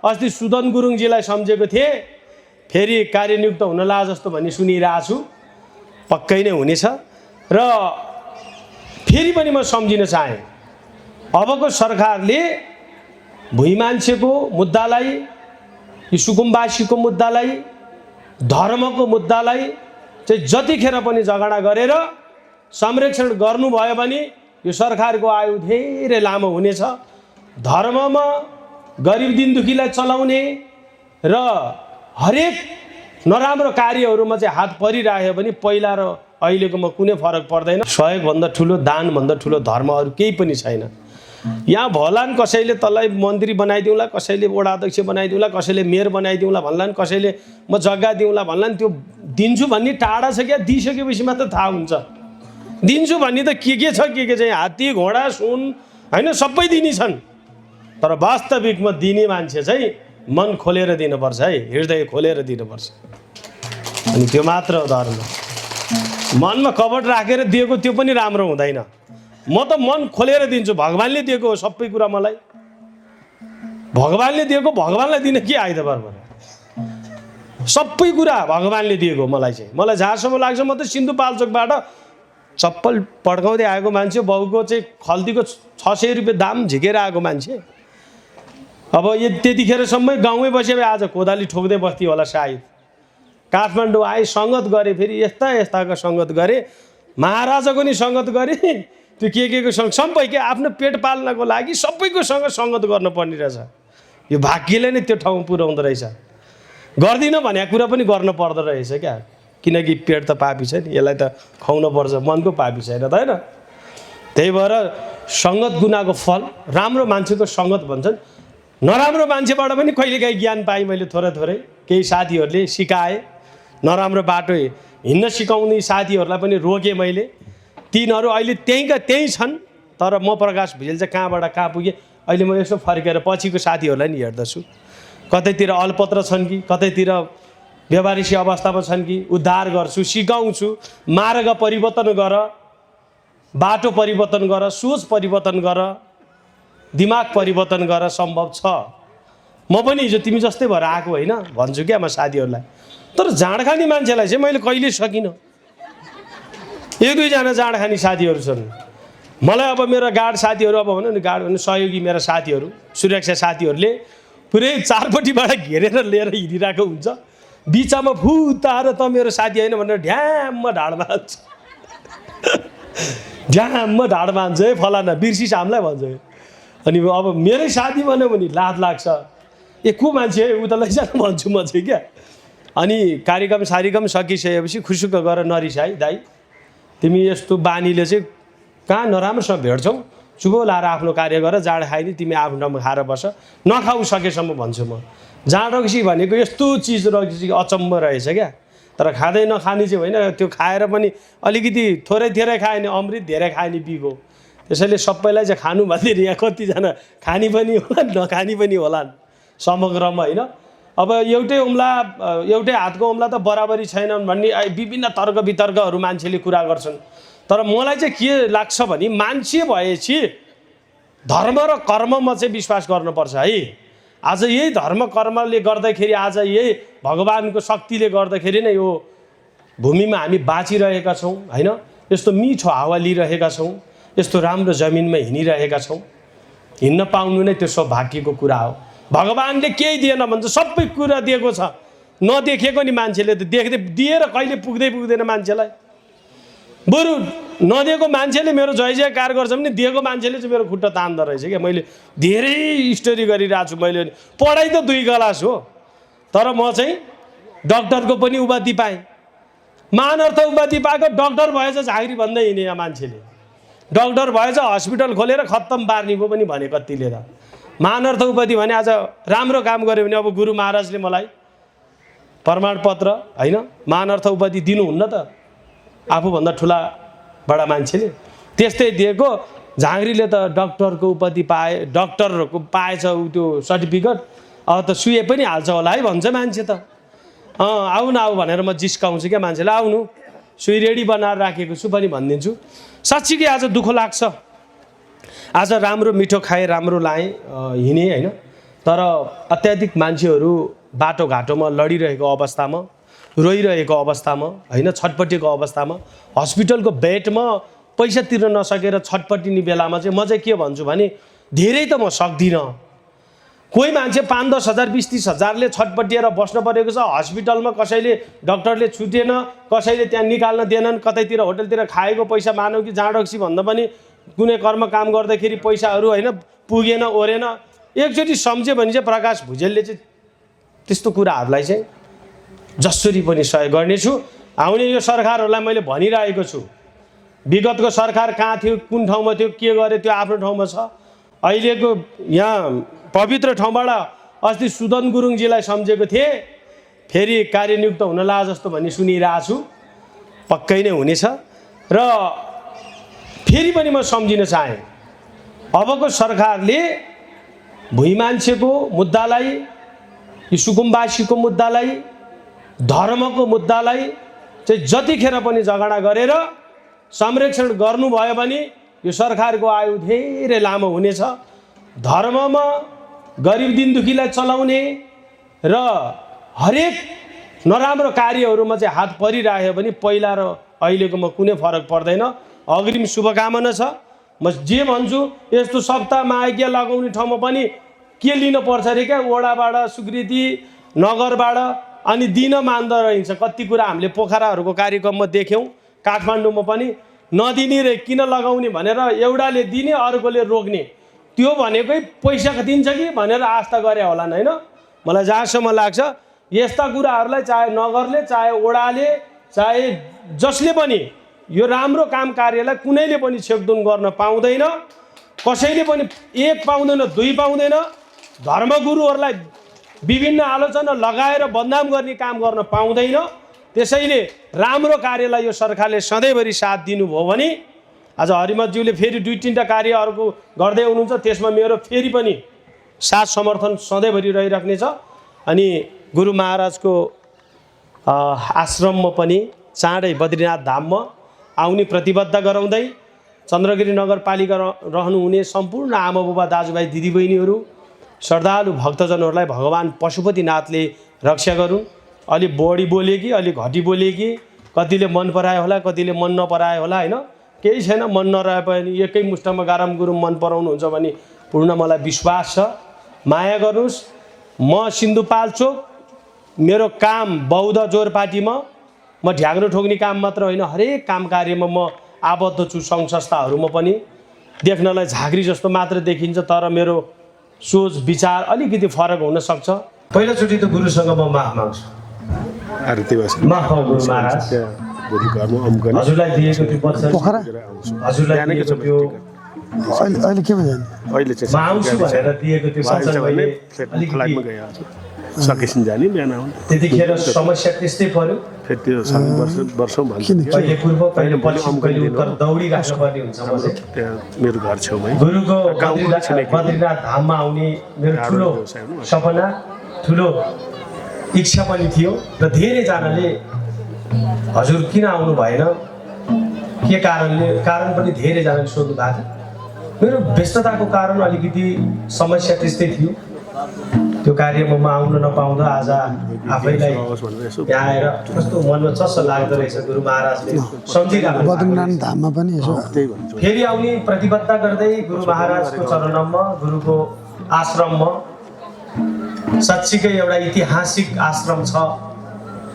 अस्ति सुदन गुरुङजीलाई सम्झेको थिएँ, फेरि कार्यनियुक्त हुन ला जस्तो भन्ने सुनिरहेको छु, पक्कै नै हुनेछ। र फेरि पनि म सम्झिन चाहेँ, अबको सरकारले भुइँ मान्छेको मुद्दालाई, यो सुकुम्बासीको मुद्दालाई, धर्मको मुद्दालाई चाहिँ जतिखेर पनि झगडा गरेर संरक्षण गर्नुभयो भने यो सरकारको आयु धेरै लामो हुनेछ। धर्ममा गरिब दिनदुखीलाई चलाउने र हरेक नराम्रो कार्यहरूमा चाहिँ हात परिराख्यो भने पहिला र अहिलेकोमा कुनै फरक पर्दैन। सहयोगभन्दा ठुलो, दानभन्दा ठुलो धर्म अरू केही पनि छैन। यहाँ भलान् कसैले तँलाई मन्त्री बनाइदिउँला, कसैले वडा अध्यक्ष बनाइदिउँला, कसैले मेयर बनाइदिउँला भन्लान्, कसैले म जग्गा दिउँला भन्लान्। त्यो दिन्छु भन्ने टाढा छ क्या, दिइसकेपछि मात्र थाहा हुन्छ। दिन्छु भन्ने त के छ, के चाहिँ हात्ती घोडा सुन होइन सबै दिने छन्, तर वास्तविकमा दिने मान्छे चाहिँ मन खोलेर दिनुपर्छ है, हृदय खोलेर दिनुपर्छ। अनि त्यो मात्र हो धर्म। मनमा कपट राखेर दिएको त्यो पनि राम्रो हुँदैन। म त मन खोलेर दिन्छु, भगवान्ले दिएको हो सबै कुरा मलाई। भगवान्ले दिएको भगवान्लाई दिन के आइतबार भने सबै कुरा भगवान्ले दिएको मलाई चाहिँ। मलाई जहाँसम्म लाग्छ म त सिन्धुपाल्चोकबाट चप्पल पड्काउँदै आएको मान्छे, बाउको चाहिँ खल्तीको 600 रुपियाँ दाम झिकेर आएको मान्छे। अब यो त्यतिखेरसम्मै गाउँमै बसे आज कोदाली ठोक्दै बस्थ्यो होला सायद। काठमाडौँ आए, सङ्गत गरेँ, फेरि यस्ता यस्ताको सङ्गत गरेँ, महाराजाको नि सङ्गत गरेँ, त्यो के को सबै के आफ्नो पेट पाल्नको लागि सबैकोसँग सङ्गत गर्नुपर्ने रहेछ। यो भाग्यले नै त्यो ठाउँ पुर्याउँदो रहेछ। गर्दिनँ भनेको कुरा पनि गर्न पर्दो रहेछ क्या, किनकि पेट त पापी छ नि, यसलाई त खुवाउनु पर्छ, मनको पापी छैन त होइन। त्यही भएर सङ्गत गुनाको फल, राम्रो मान्छेको सङ्गत भन्छन्। नराम्रो मान्छेबाट पनि कहिलेकाहीँ ज्ञान पाएँ मैले, थोरै थोरै केही साथीहरूले सिकाए, नराम्रो बाटो हिँड्न सिकाउने साथीहरूलाई पनि रोकेँ मैले। तिनीहरू अहिले त्यहीँ छन्, तर म प्रकाश भुजेल चाहिँ कहाँबाट कहाँ पुगेँ अहिले म यसो फर्केर पछिको साथीहरूलाई नि हेर्दछु। कतैतिर अल्पत्र छन् कि कतैतिर व्यवहारिसी अवस्थामा छन् कि उद्धार गर्छु, सिकाउँछु। मार्ग परिवर्तन गर, बाटो परिवर्तन गर, सोच परिवर्तन गर, दिमाग परिवर्तन गर, सम्भव छ। म पनि हिजो तिमी जस्तै भएर आएको होइन भन्छु क्या म साथीहरूलाई। तर जाँड खाने मान्छेलाई चाहिँ मैले कहिले सकिनँ। एक दुईजना जाँड खाने साथीहरू छन् मलाई। अब मेरो गार्ड साथीहरू, अब भनौँ न गार्ड भन्नु सहयोगी मेरा साथीहरू, सुरक्षा साथीहरूले पुरै चारपट्टिबाट घेरेर लिएर हिँडिरहेको हुन्छ। बिचमा फुताएर त मेरो साथी होइन भनेर ढ्याम्म ढाड बाँध्छ, ढ्याम्म ढाड बाँध्छ है फलाना बिर्सिस हामीलाई भन्छ। अनि अब मेरै साथी भन्यो भने लाज लाग्छ, ए को मान्छे उ त लैजानु भन्छु म चाहिँ क्या। अनि कार्यक्रम सारिक्रम सकिसकेपछि खुसुक्क गरेर नरिसाई दाइ, तिमी यस्तो बानीले चाहिँ कहाँ नराम्रोसँग भेट्छौ, चुपो लाएर आफ्नो कार्य गर, जाँड खाइदिने तिमी आफ्नो ठाउँमा खाएर बस, नखाऊ सकेसम्म भन्छु म। जाँड रक्सी भनेको यस्तो चिज रक्सी अचम्म रहेछ क्या। तर खाँदै नखाने चाहिँ होइन, त्यो खाएर पनि अलिकति थोरै खायो भने अमृत, धेरै खायो भने बिगो। त्यसैले सबैलाई चाहिँ खानु भन्दैन, यहाँ कतिजना खानी पनि होलान् नखानी पनि होलान् समग्रमा होइन। अब एउटै औँला, एउटै हातको औँला त बराबरी छैनन् भन्ने विभिन्न तर्क वितर्कहरू मान्छेले कुरा गर्छन्। तर मलाई चाहिँ के लाग्छ भने मान्छे भएपछि धर्म र कर्ममा चाहिँ विश्वास गर्नुपर्छ है। आज यही धर्म कर्मले गर्दाखेरि, आज यही भगवानको शक्तिले गर्दाखेरि नै यो भूमिमा हामी बाँचिरहेका छौँ होइन। यस्तो मिठो हावा लिइरहेका छौँ, यस्तो राम्रो जमिनमा हिँडिरहेका छौँ। हिँड्न पाउनु नै त्यो सौभाग्यको कुरा हो। भगवानले केही दिएन भन्छ, सबै कुरा दिएको छ। नदेखेको नि मान्छेले त देख्दै दिएर कहिले पुग्दैन मान्छेलाई। बरु नदिएको मान्छेले मेरो जय जयकार गर्छ भने दिएको मान्छेले चाहिँ मेरो खुट्टा तान्दो रहेछ क्या। मैले धेरै स्टोरी गरिरहेको छु। मैले पढाइ त 2 क्लास हो, तर म चाहिँ डक्टरको पनि उपाधि पाएँ, मानर्थ उपाधि पाएको। डक्टर भएछ झाँक्री भन्दै हिँडे मान्छेले, डक्टर भएछ हस्पिटल खोलेर खत्तम पार्ने पो पनि भने कतिले त। मानर्थ उपाधि भने आज राम्रो काम गऱ्यो भने अब गुरु महाराजले मलाई प्रमाणपत्र होइन मानर्थ उपाधि दिनुहुन्न त, आफूभन्दा ठुला बडा मान्छेले त्यस्तै दिएको। झाँक्रीले त डक्टरको उपाधि पाए, डक्टरको पाएछ त्यो सर्टिफिकेट, अब त सुए पनि हाल्छ होला है भन्छ मान्छे त। आऊ न आऊ भनेर म जिस्काउँछु क्या मान्छेलाई, आउनु सुई रेडी बनाएर राखेको छु पनि भनिदिन्छु। साँच्चीकै आज दुःख लाग्छ। आज राम्रो मिठो खाएँ, राम्रो लाएँ, हिँडेँ होइन, तर अत्याधिक मान्छेहरू बाटोघाटोमा लडिरहेको अवस्थामा, रोइरहेको अवस्थामा, होइन, छटपटेको अवस्थामा, हस्पिटलको बेडमा पैसा तिर्न नसकेर छटपटिने बेलामा चाहिँ म चाहिँ के भन्छु भने धेरै त म सक्दिनँ। कोही मान्छे 5-10 हजार 20-30 हजारले छटपटिएर बस्न परेको छ हस्पिटलमा, कसैले डक्टरले छुटेन, कसैले त्यहाँ निकाल्न दिएनन्, कतैतिर होटलतिर खाएको पैसा मानौ कि जाँडक्सी भन्दा पनि कुनै कर्म काम गर्दाखेरि पैसाहरू होइन पुगेन ओरेन, एकचोटि सम्झ्यो भने चाहिँ प्रकाश भुजेलले चाहिँ त्यस्तो कुराहरूलाई चाहिँ जसरी पनि सहयोग गर्नेछु। आउने यो सरकारहरूलाई मैले भनिरहेको छु, विगतको सरकार कहाँ थियो, कुन ठाउँमा थियो, के गर्यो त्यो आफ्नो ठाउँमा छ। अहिलेको यहाँ पवित्र ठाउँबाट अस्ति सुदन गुरुङजीलाई सम्झेको थिएँ, फेरि कार्यनियुक्त हुन ला जस्तो भन्ने सुनिरहेको छु, पक्कै नै हुनेछ। र फेरि पनि म सम्झिन चाहेँ, अबको सरकारले भुइँ मान्छेको मुद्दालाई, यो सुकुम्बासीको मुद्दालाई, धर्मको मुद्दालाई चाहिँ जतिखेर पनि झगडा गरेर संरक्षण गर्नुभयो भने यो सरकारको आयु धेरै लामो हुनेछ। धर्ममा गरिब दिन दुखीलाई चलाउने र हरेक नराम्रो कार्यहरूमा चाहिँ हात परिराख्यो भने पहिला र अहिलेकोमा कुनै फरक पर्दैन। अग्रिम शुभकामना छ। म जे भन्छु, यस्तो सप्ताह महायज्ञ लगाउने ठाउँमा पनि के लिनुपर्छ अरे क्या, वडाबाट स्वीकृति, नगरबाट, अनि दिन मान्दो रहन्छ। कति कुरा हामीले पोखराहरूको कार्यक्रममा देख्यौँ, काठमाडौँमा पनि नदिने रे, किन लगाउने भनेर एउटाले दिने अर्कोले रोक्ने, त्यो भनेकै पैसा दिन्छ कि भनेर आस्था गरे होलान्, होइन। मलाई जहाँसम्म लाग्छ यस्ता कुराहरूलाई चाहे नगरले, चाहे वडाले, चाहे जसले पनि यो राम्रो काम कार्यलाई कुनैले पनि छेकदुन गर्न पाउँदैन, कसैले पनि एक पाउँदैन, दुई पाउँदैन। धर्मगुरुहरूलाई विभिन्न आलोचना लगाएर बदनाम गर्ने काम गर्न पाउँदैन। त्यसैले राम्रो कार्यलाई यो सरकारले सधैँभरि साथ दिनुभयो भने, आज हरिमतज्यूले फेरि 2-3टा कार्य अर्को गर्दै हुनुहुन्छ, त्यसमा मेरो फेरि पनि साथ समर्थन सधैँभरि रहिराख्नेछ। अनि गुरु महाराजको आश्रममा पनि चाँडै बद्रीनाथ धाममा आउने प्रतिबद्ध गराउँदै चन्द्रगिरी नगरपालिका रहनुहुने सम्पूर्ण आमा बुबा दाजुभाइ दिदीबहिनीहरू, श्रद्धालु भक्तजनहरूलाई भगवान् पशुपतिनाथले रक्षा गरून्। अलि बढी बोले कि अलि घटी बोले कि, कतिले मन परायो होला, कतिले मन नपरायो होला, होइन, केही छैन। मन नरहे पनि एकै मुष्टमा गाराम गुरुङ मन पराउनुहुन्छ भने पूर्ण मलाई विश्वास छ। माया गर्नुहोस्। म सिन्धुपाल्चोक, मेरो काम बौद्ध जोरपाटीमा म ढ्याग्रो ठोक्ने काम मात्र होइन, हरेक काम कार्यमा म आबद्ध छु। सङ्घ संस्थाहरूमा पनि देख्नलाई झाँक्री जस्तो मात्र देखिन्छ, तर मेरो सोच विचार अलिकति फरक हुनसक्छ। पहिलोचोटि त गुरुसँग म माफ माग्छु। माफ गुरु महाराज, हजुरलाई दिएको त्यो वचन, हजुरलाई दिएको त्यो अहिले के भयो, अहिले चाहिँ म आउँछु भनेर दिएको त्यो वचन मैले अलिकति सकेसिन जाने बिहान आउनु, त्यतिखेर समस्या त्यस्तै पर्यो। फेरि त्यो वर्षौँ भन्छ कहिले पूर्व कहिले पश्चिम कहिले उत्तर दौडी राख्नुपर्ने हुन्छ। म चाहिँ त्यहाँ मेरो घर छेउमै गुरुको बद्रीनाथ धाममा आउने मेरो ठुलो सपना, ठुलो इच्छा पनि थियो। र धेरैजनाले हजुर किन आउनु भएन, के कारणले, कारण पनि धेरैजनाले सोध्नु भएको थियो। मेरो व्यस्तताको कारण अलिकति समस्या त्यस्तै थियो। त्यो कार्यमा म आउन नपाउँदा आज आफैलाई यहाँ आएर कस्तो मनमा चस्स लाग्दो रहेछ। गुरु महाराजले सम्झिराख्नु, बद्रीनाथ धाममा पनि यसो फेरि आउने प्रतिबद्ध गर्दै गुरु महाराजको चरणमा, गुरुको आश्रममा। साँच्चीकै एउटा ऐतिहासिक आश्रम छ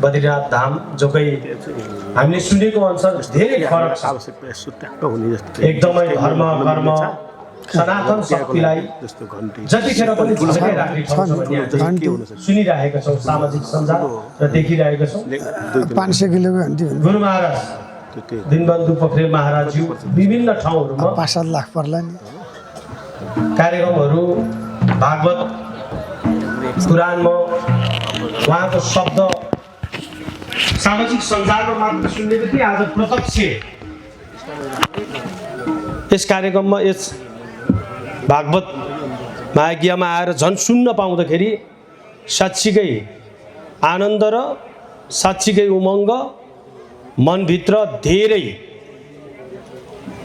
बद्रीनाथ धाम, जो कि हामीले सुनेको अनुसार धेरै फरक छ। एकदमै धर्म कर्म सनातन शक्तिलाई जतिखेर पनि झल्काइराख्ने ठाउँ छ भन्ने हामीले सुनिरहेका छौँ, सामाजिक सञ्जाल र देखिरहेका छौँ। 500 किलोको घन्टी गुरु महाराज, दिनबन्धु पोखरेल महाराजज्यू विभिन्न ठाउँहरूमा 5-7 लाख पर्ला नि कार्यक्रमहरू, भागवत पुराणमा उहाँको शब्द सामाजिक सञ्जालमा मात्र सुनेको थिएँ। आज प्रत्यक्ष यस कार्यक्रममा, यस भागवत महायज्ञमा आएर झन् सुन्न पाउँदाखेरि साँच्चीकै आनन्द र साँच्चीकै उमङ्ग, मनभित्र धेरै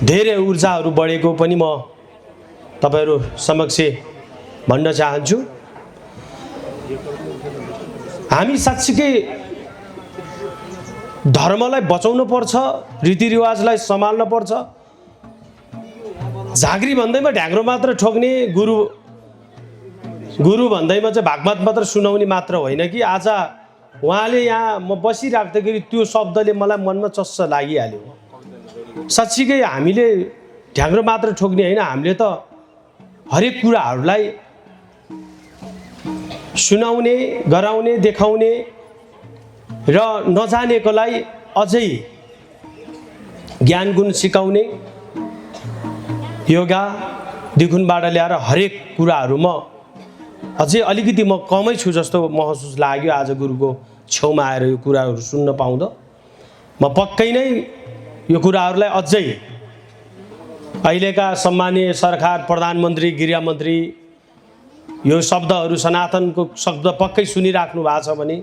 धेरै ऊर्जाहरू बढेको पनि म तपाईँहरू समक्ष भन्न चाहन्छु। हामी साँच्चीकै धर्मलाई बचाउनु पर्छ, रीतिरिवाजलाई सम्हाल्न पर्छ। झाँक्री भन्दैमा ढ्याङ्ग्रो मात्र ठोक्ने, गुरु भन्दैमा चाहिँ भागवत मात्र सुनाउने मात्र होइन कि। आज उहाँले यहाँ म बसिराख्दाखेरि त्यो शब्दले मलाई मनमा चस्स लागिहाल्यो। साँच्चीकै हामीले ढ्याङ्ग्रो मात्र ठोक्ने होइन, हामीले त हरेक कुराहरूलाई सुनाउने, गराउने, देखाउने र नजानेकोलाई अझै ज्ञान गुण सिकाउने, योगा देखुनबाट ल्याएर हरेक कुराहरूमा अझै अलिकति म कमै छु जस्तो महसुस लाग्यो आज गुरुको छेउमा आएर यो कुराहरू सुन्न पाउँदा। म पक्कै नै यो कुराहरूलाई अझै अहिलेका सम्मानीय सरकार, प्रधानमन्त्री, गृहमन्त्री यो शब्दहरू, सनातनको शब्द पक्कै सुनिराख्नु भएको छ भने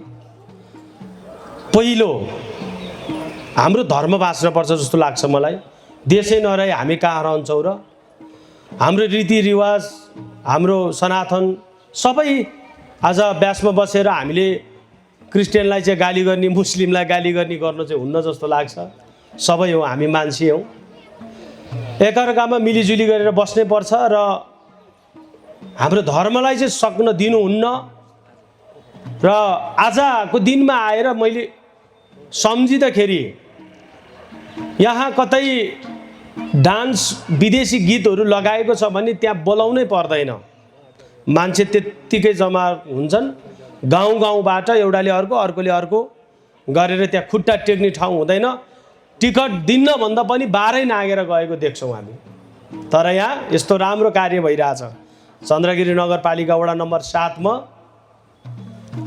पहिलो हाम्रो धर्म बाँच्नुपर्छ जस्तो लाग्छ मलाई। देशै नरहे हामी कहाँ रहन्छौँ र? हाम्रो रीतिरिवाज, हाम्रो सनातन सबै आज ब्यासमा बसेर हामीले क्रिस्चियनलाई चाहिँ गाली गर्ने, मुस्लिमलाई गाली गर्ने गर्नु चाहिँ हुन्न जस्तो लाग्छ। सबै हो, हामी मान्छे हौँ। एकअर्कामा मिलिजुली गरेर बस्नै पर्छ र हाम्रो धर्मलाई चाहिँ सक्न दिनुहुन्न। र आजको दिनमा आएर मैले सम्झिँदाखेरि यहाँ कतै डान्स, विदेशी गीतहरू लगाएको छ भने त्यहाँ बोलाउनै पर्दैन, मान्छे त्यत्तिकै जम्मा हुन्छन्। गाउँ गाउँबाट एउटाले अर्को, अर्कोले अर्को गरेर त्यहाँ खुट्टा टेक्ने ठाउँ हुँदैन। टिकट दिन्न भन्दा पनि बाह्रै नागेर गएको देख्छौँ हामी। तर यहाँ यस्तो राम्रो कार्य भइरहेछ। चन्द्रगिरी नगरपालिका वडा नम्बर 7 मा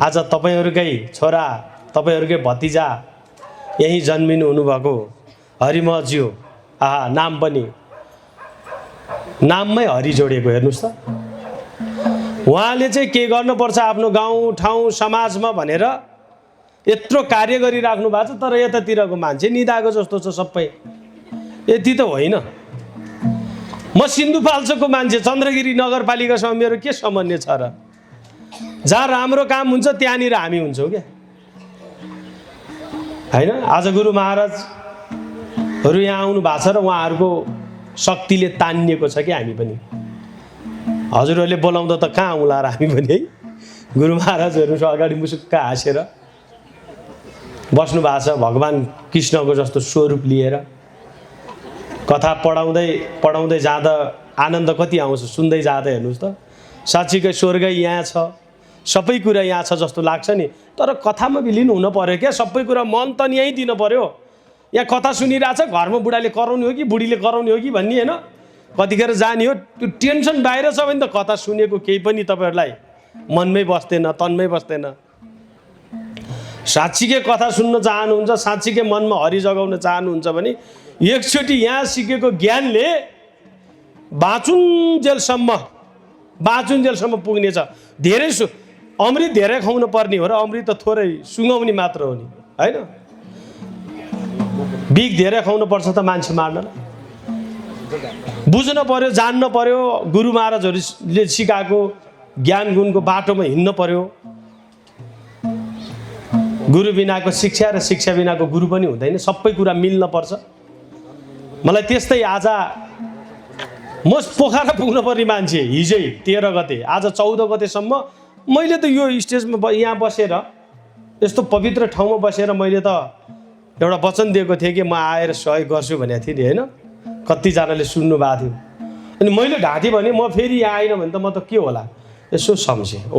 आज तपाईँहरूकै छोरा, तपाईँहरूकै भतिजा यहीँ जन्मिनु हुनुभएको हरिमज्यू, नाम पनि नाममै हरि जोडेको, हेर्नुहोस् त। उहाँले चाहिँ के गर्नुपर्छ आफ्नो गाउँ ठाउँ समाजमा भनेर यत्रो कार्य गरिराख्नु भएको छ। तर यतातिरको मान्छे निदाएको जस्तो छ सबै। यति त होइन। म सिन्धुपाल्चोकको मान्छे, चन्द्रगिरी नगरपालिकासँग मेरो के सम्बन्ध छ र? जहाँ राम्रो काम हुन्छ त्यहाँनिर हामी हुन्छौँ क्या, होइन? आज गुरु महाराजहरू यहाँ आउनु भएको छ र उहाँहरूको शक्तिले तानिएको छ कि हामी पनि। हजुरहरूले बोलाउँदा त कहाँ आउँला र हामी पनि, है? गुरु महाराजहरू अगाडि मुसुक्क हाँसेर बस्नु भएको छ, भगवान् कृष्णको जस्तो स्वरूप लिएर। कथा पढाउँदै जाँदा आनन्द कति आउँछ, सुन्दै जाँदा। हेर्नुहोस् त, साँच्चीकै स्वर्ग यहाँ छ, सबै कुरा यहाँ छ जस्तो लाग्छ नि। तर कथामा विलिन हुन पर्यो क्या, सबै कुरा मन त यहीँ दिनु पर्यो। यहाँ कथा सुनिरहेछ, घरमा बुढाले कराउने हो कि बुढीले कराउने हो कि भन्ने होइन, कतिखेर जाने हो। त्यो टेन्सन बाहिर छ भने त कथा सुनेको केही पनि तपाईँहरूलाई मनमै बस्दैन, तनमै बस्दैन। साँच्चीकै कथा सुन्न चाहनुहुन्छ, साँच्चीकै मनमा हरि जगाउन चाहनुहुन्छ भने एकचोटि यहाँ सिकेको ज्ञानले बाँचुन्जेलसम्म पुग्नेछ। धेरै अमृत धेरै खुवाउनु पर्ने हो र अमृत त थोरै सुँगाउने मात्र हो नि, होइन? बिग धेरै खुवाउनु पर्छ त मान्छे मार्नलाई। बुझ्न पर्यो, जान्न पर्यो, गुरु महाराजहरूले सिकाएको ज्ञान गुणको बाटोमा हिँड्न पर्यो। गुरु बिनाको शिक्षा र शिक्षा बिनाको गुरु पनि हुँदैन। सबै कुरा मिल्न पर्छ। मलाई त्यस्तै आज म पोखरा पुग्नु पर्ने मान्छे हिजै 13 गते, आज 14 गतेसम्म मैले त यो स्टेजमा यहाँ बसेर, यस्तो पवित्र ठाउँमा बसेर मैले त एउटा वचन दिएको थिएँ कि म आएर सहयोग गर्छु भनेको थिएँ नि, होइन? कतिजनाले सुन्नु भएको थियो। अनि मैले ढाँटेँ भने म फेरि यहाँ आइन भने त म त के होला, यसो सम्झेँ।